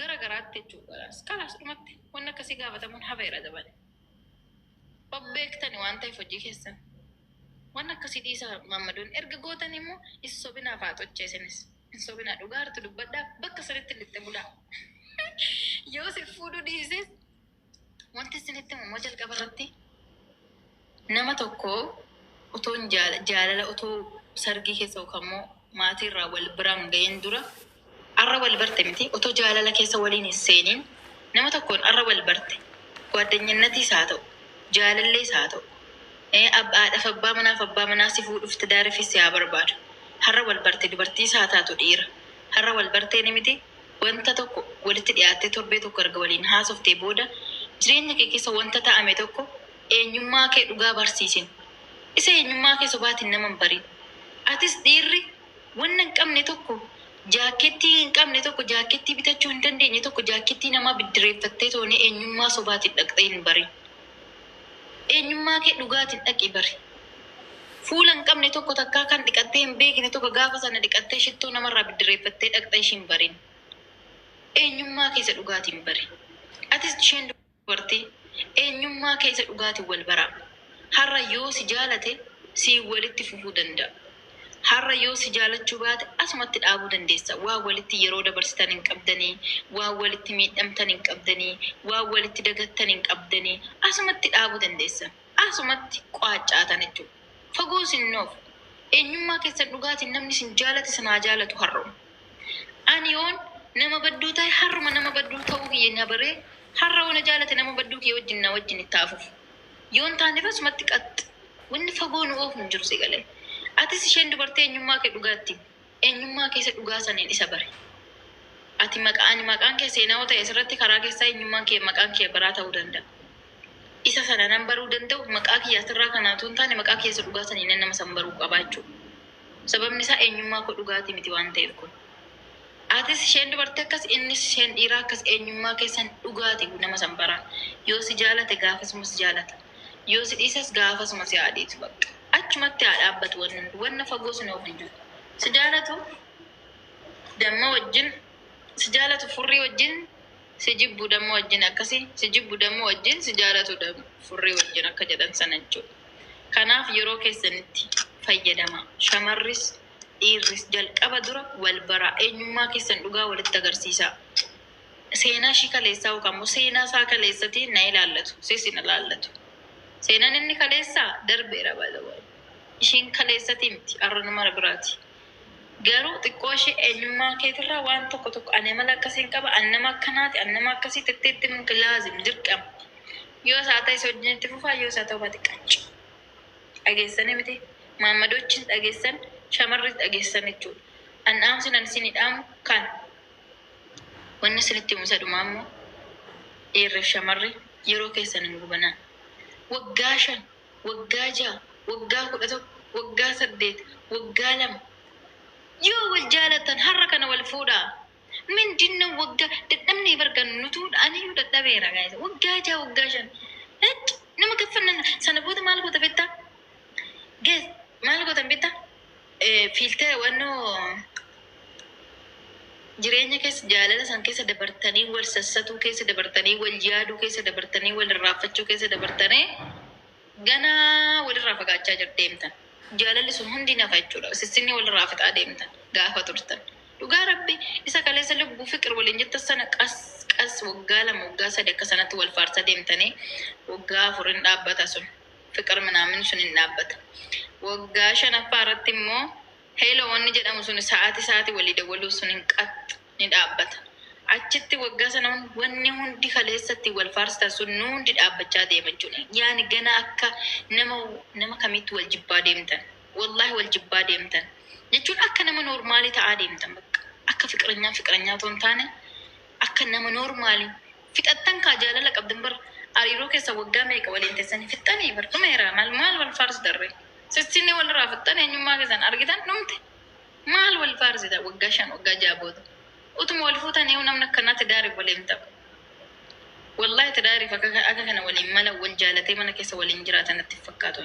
gara garaatti jechuudha. Kanas dhumatti wanna akkasii gaafatamuun hafeera dabale. Babbeektani waan ta'eef hojii keessan. Wanna akkasii dhiisa Mammaduun erga gootan immoo isa sobinaa fa'aa tocheessinis. Sobinaa dhugaartu dubbadhaa bakka sanitti litte bulaa. Yoo si fuudhu dhiises wanti isinitti immoo jalqaba irratti nama tokko otoo jaalala otoo sargii keessa yookaan immoo maatii irraa wal biraan ga'een dura arra wal barte miti otoo jaalala keessa waliin hin seeniin nama tokkoon arra wal barte gwaddanyannatiis haa ta'u jaalallees haa ta'u abbaadhaaf abbaa manaa si fuudhuuf tidaariifis haa barbaadu har'a wal barte dubartiis haa taatu dhiira har'a wal bartee ni miti wanta tokko walitti dhiyaattee torbee tokko erga waliin haasoftee booda jireenya kee keessa wanta ta'ame tokko eenyummaa kee dhugaa barsiisin. Isa eenyummaa kee sobaatiin nama hin bariin. Atis dhiirri wanna hin qabne tokko jaakettii hin qabne tokko jaakettii bitachuu hin dandeenye tokko jaakettii namaa biddireeffattee toonee eenyummaa sobaatiin dhaqxee hin bariin. Eenyummaa kee dhugaatiin dhaqii bari. Fuula hin qabne tokko takkaa kan dhiqattee hin beekne tokko gaafa sana dhiqattee shittoo namarraa biddireeffattee dhaqxee ishiin bariin. Eenyummaa keessa dhugaatiin bari. Atis isheen dubartii eenyummaa keessa dhugaatiin wal baraa. Har'a yoo si jaalate si walitti fufuu danda'a. Har'a yoo si jaalachuu baate asumatti dhaabuu dandeessa. Waa walitti yeroo dabarsitan hin qabdanii, waa walitti miidhamtan hin qabdanii, waa walitti dagattan hin qabdanii, asumatti dhaabuu dandeessa. Asumatti qo'aaccaatan jechuudha. Fagoo sinnoof eenyummaa keessan dhugaatiin namni sin jaalate sanaa jaalatu har'uma. Ani yoon nama badduu ta'e har'uma nama badduu ta'uu kiyya baree har'a wana jaalate nama badduu kiyya wajjin na wajjin itti haafuuf. Yoon taane fasumatti qaxxi wanni fagoo nu oofu hin jiru si galee. Atis isheen dubartii eenyummaa kee dhugaatti eenyummaa keessa dhugaa saniin isa bare. Ati maqaan kee seenaa ta'e asirratti karaa keessaa eenyummaan kee maqaan kee baraa ta'uu danda'a. Isa sana nan baruu danda'u maqaa kiyya asirraa kanaatu hin taane maqaa keessa dhugaa saniin nama san baruu qaba jechuudha. Sababni isaa eenyummaa koo dhugaatii miti waan ta'eef kun. Atis isheen dubartii akkas innis isheen dhiiraa akkas eenyummaa keessan dhugaatii nama san baraa. Yoo si jaalate gaafasumas jaalata. Yoo si dhiisas gaafasumas yaadiitu bakka. Achumatti haa dhaabbatu wanna fagoo sin oofu hin jiru. Si jaalatu damma wajjin, si jaalatu furrii wajjin, si jibbu damma wajjin akkasii, si jibbu damma wajjin, si jaalatu furrii wajjin akka jedhan sana jechuudha. Kanaaf yeroo keessanitti fayyadama. Shamarris dhiirris jalqaba dura wal baraa eenyummaa keessan dhugaa walitti agarsiisaa. Seenaa ishii kaleessaa yookaan immoo seenaa isaa kaleessatiin na ilaallatu, sin ilaallatu. Seenaan inni kaleessaa darbeera baay'ee. Ishiin kaleessatii miti har'a nama biraati. Garuu xiqqoo ishee eenyummaa keetirraa waan tokko ani mala akkasiin qaba, ani nama akkanaati, ani nama akkasii tetteetti mun laazim dirqama. Yoo isaa ta'e isa wajjin itti fufaa, yoo isaa ta'u baate qaccu. Dhageessanii miti maammadoochiin dhageessan shamarris dhageessan jechuudha. An dhaamsi nan isin dhaamu kan wanni isinitti himu isa dhumaa immoo dhiirri shamarri yeroo keessan hin gubanaa. Waggaa 5, waggaa 6, waggaa 11, waggaa 8, waggaa 2 yoo wal jaalatan har'a kana wal fuudhaa. Mindinna waggaa dadhabnee bargan nutu aniyyuu dadhabeera gaa'isa. Waggaa 6, waggaa 5. Nama gaffannan sana booda maal goota beektaa? Maal gootan beektaa? Fiiltee wannoo jireenya keessa jaalala san keessa dabartanii wal sassatuu keessa dabartanii wal yaaduu keessa dabartanii wal irraanfachuu keessa dabartanii ganaa wal irraa fagaachaa deemtan. Jaalalli sun hundi nafa jechuudha. Sissinni wal irraa fixaa deemtan gaafa turtan. Dhugaa Rabbi isa kaleessa lubbuu fiqir waliin jettan sana qas waggaa 2 waggaa 3 akka sanatti wal faarsaa deemtanii waggaa 4 hin dhaabbata sun. Fiqir minaamin sun hin dhaabbata. Waggaa 5 irratti immoo heeloo wanni jedhamu sun sa'aatii walii dawwaluu sun hin qaxxi ni dhaabbata. Achitti waggaa sana wanni hundi kaleessatti wal faarsitan sun hundi dhaabbachaa deema jechuudha. Yaani gana akka nama kamitti wal jibbaa deemtan. Wallahi wal jibbaa deemtan. Jechuun akka nama noormaalii ta'aa deemtan bakka. Akka fiqireenyaa otoo hin taane akka nama noormaalii. Fixattan kaa jaalala qabdan bar hariiroo keessa waggaa meeqa waliin teessanii fixxanii bar dhumeera maal wal faarsi darre. Sissinni wal irraa fixxan eenyummaa keessan argitan dhumte. Maal wal faarsita waggaa 5 waggaa 6 booda. Utuma wal fuutan yoo namni akkanaatti daariif waliin ta'u. Wallahi tadaariif akka kana waliin mala wal jaalatee mana keessa waliin jiraatan natti fakkaatu.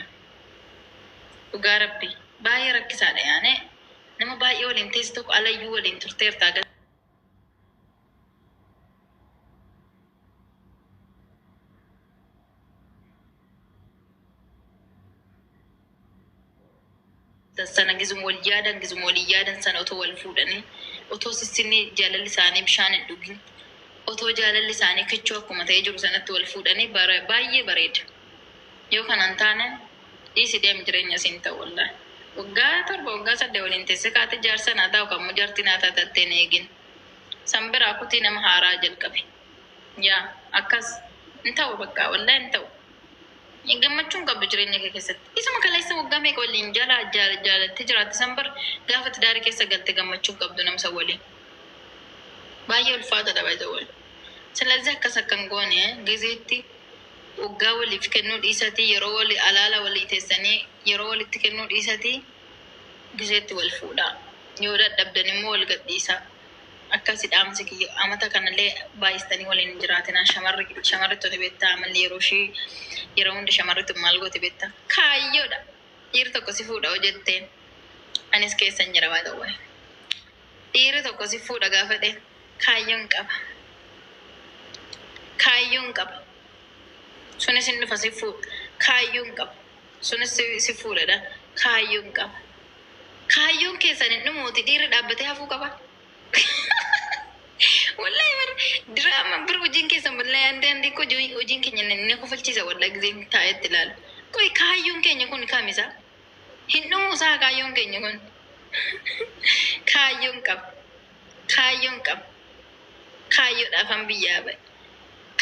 Dhugaa Rabbi baay'ee rakkisaadha yaane nama baay'ee waliin teessi tokko alayyuu waliin turteertaa sana gizum wal yaadan gizum wal yaadan sana otoo wal fuudhanii otoo sissinni jaalalli isaanii bishaan hin dhugin otoo jaalalli isaanii kichuu akkuma ta'ee jiru sanatti wal fuudhanii baay'ee bareeda. Yoo kanaan taane dhiisi deem jireenya siin ta'u wallaahi. Waggaa torba waggaa sadde waliin teesse kaate jaarsa naa ta'u kammoo jaarti naa taatattee hin eegin. San biraa kutii nama haaraa jalqabe. Yaa akkas hin ta'u bakka wallaahi hin ta'u. Gammachuun qabdu jireenya kee keessatti. Isuma kaleessa waggaa meeqa waliin jaalattee jiraatte san bar gaafa tidaarii keessa galte gammachuun qabdu namsa waliin. Baay'ee ulfaataadha baay'ee waliin. Silazii akkas akkan goone gizeetti waggaa waliif kennuu dhiisatii yeroo walii alaala walii teessanii yeroo walitti kennuu dhiisatii gizeetti wal fuudhaa. Yoo dadhabdan immoo wal gadhiisaa. Akkasi dhaamsi kiyya amata kanallee baay'istanii waliin jiraatinaa shamarri tote beektaa amalli yeroo hundi shamarritu maal goote beektaa kaayyoodha. Dhiirri tokko si fuudha hojjetteen anis keessan jira waa ta'u. Dhiirri tokko si fuudha gaafadhe kaayyoon qaba. Kaayyoon qaba. Sunis inni dhufa si fuudha. Kaayyoon qaba. Sunis si fuudhadha. Kaayyoon qaba. Kaayyoon keessan hin dhumuuti dhiirri dhaabbatee hafuu qaba. Wallahi bar drama bar hojiin keessan wallahi andi ko hojiin keenya inni kofalchiisa wallahi gizeen taa'etti ilaalu. Qoy kaayyoon keenya kun kamisa? Hin dhumuusaa kaayyoon keenya kun. Kaayyoon qaba. Kaayyoon qaba. Kaayyoodhaaf han biyyaa bahe.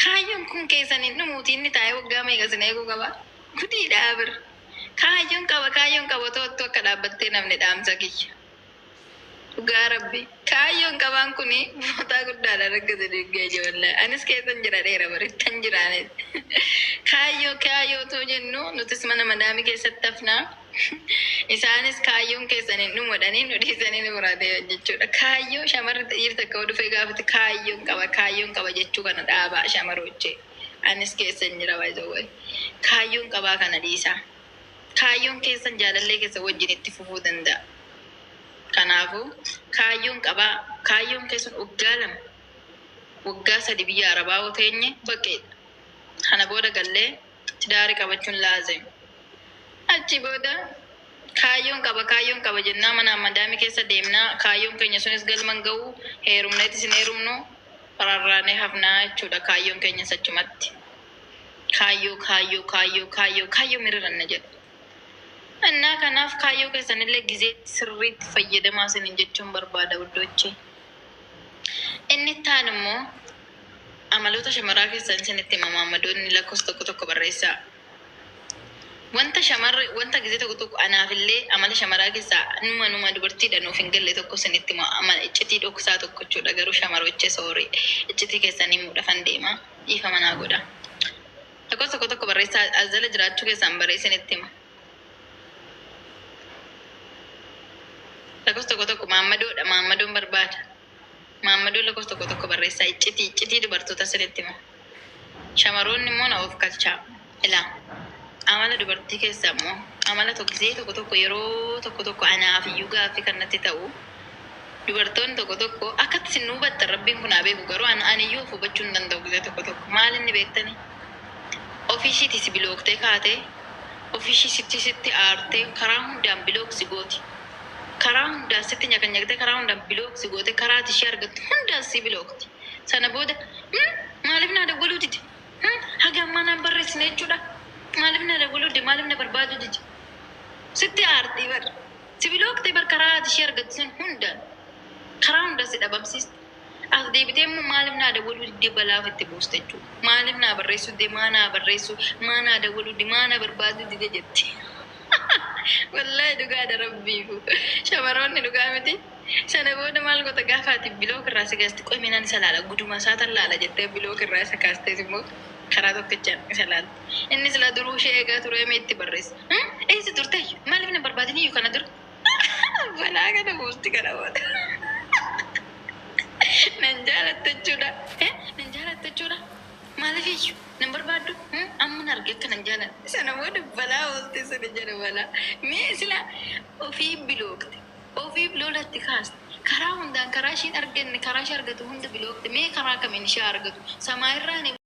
Kaayyoon kun keessan hin dhumuuti inni taa'ee waggaa meeqa sin eeguu qaba? Gudiidhaa bir. Kaayyoon qaba to'attu akka dhaabbattee namni dhaamsa kiyya. Dhugaa rabbi kaayyoon qabaan kuni mootaa guddaadha rakkate dhiiggee ijoollee anis keessan jira dheera bareettan jiraanet kaayyootu jennu nutis mana madaamii keessatti hafnaa isaanis kaayyoon keessan hin dhumudhanii nu dhiisanii nu biraa ta'e jechuudha. Kaayyoo shamarri dhiirta akka dhufee gaafate kaayyoon qaba jechuu kana dhaabaa shamaroochee anis keessan jira baay'ee kaayyoon qabaa kana dhiisaa. Kaayyoon keessan jaalallee keessa wajjin itti fufuu danda'a. Kanaafuu kaayyoon qabaa kaayyoon keessan waggaa 3 biyya arabaa oteenye baqqeedha. Kana booda gallee tidaarii qabachuun laazim. Achi booda kaayyoon qaba jennaa mana madaamii keessa deemnaa kaayyoon keenya sunis galman ga'uu heerumneetis hin heerumnu fararraanee hafnaa jechuudha. Kaayyoon keenya sachumatti kaayyoo miriranna jedhu. Annaa kanaaf kaayyoo keessanillee gizeetti sirriitti fayyadamaa sinin jechuun barbaada wuddooche. Inni taan immoo amaloota shamaraa keessan isinitti mammadoonni lakkoofsa tokko barreessaa. Wanta gizee tokko anaafillee amala shamaraa keessaa numa dubartiidha nuuf hin galle tokko isinitti iccitii dhoksaa tokko jechuudha. Garuu shamaroochee soorii iccitii keessanii muudhafan deema dhiifa manaa godha. Lakkoofsa tokko barreessaa azala jiraachuu keessan barreessinitti hima. Lakkoofsa tokko maammadoon barbaada. Maammadoon lakkoofsa tokko barreessaa iccitii dubartoota sinitti hima. Shamaroonni immoo na of galchaa. Ilaa amala dubartii keessa immoo amala tokkisee tokko yeroo tokko anaaf iyyuu gaaffii kanatti ta'u dubartoonni tokko akkatti sin hubatta rabbiin kun haa beeku garuu ani iyyuu hubachuu hin danda'u gizee tokko maal inni beektani ofiishiitti si bilooktee kaatee ofiishii sitti aartee karaa hundaan bilooksi gooti. Karaa hundaan sitti nyaqanyaqtee karaa hundaan bilooksi goote karaa ishee argattu hundaan si bilookti. Sana booda maaliif na dawwaluu dide? Haga ammaa naan barreessine jechuudha. Maaliif na dawwaluu dide? Maaliif na barbaadu dide? Sitti aartii bar. Si bilookte bar karaa ishee argattu sun hundaan. Karaa hundaan si dhabamsiiste. As deebitee immoo maaliif na dawwaluu dide balaaf itti buuste jechuudha. Maaliif na barreessu dide maa na barreessu maa na dawwaluu dide maa na barbaadu dide jetti. Wallahi dhugaadha rabbiifu. Shamaroonni dhugaa miti. Sana booda maal goota gaafaati bilook irraa si gaasti qoy minaan isa laala guduma isaa tan laala jettee bilook irraa isa kaastee immoo karaa tokkichaan isa laala. Inni sila duruu ishee eegaa ture itti barreessa. Eessi turte maaliif na barbaadini iyyuu kana dur? Balaa kana buusti kana booda. Nan jaalatta jechuudha. Maaliif iyyuu nan barbaaddu? Amma na arge akka nan jaaladha. Sana booda balaa ooltee sana jedha balaa. Mee sila ofii bilookte. Ofii biloolatti kaaste. Karaa hundaan karaa isheen arganne karaa ishee argatu hunda bilookte. Mee karaa kamiin ishee argatu? Samaa irraa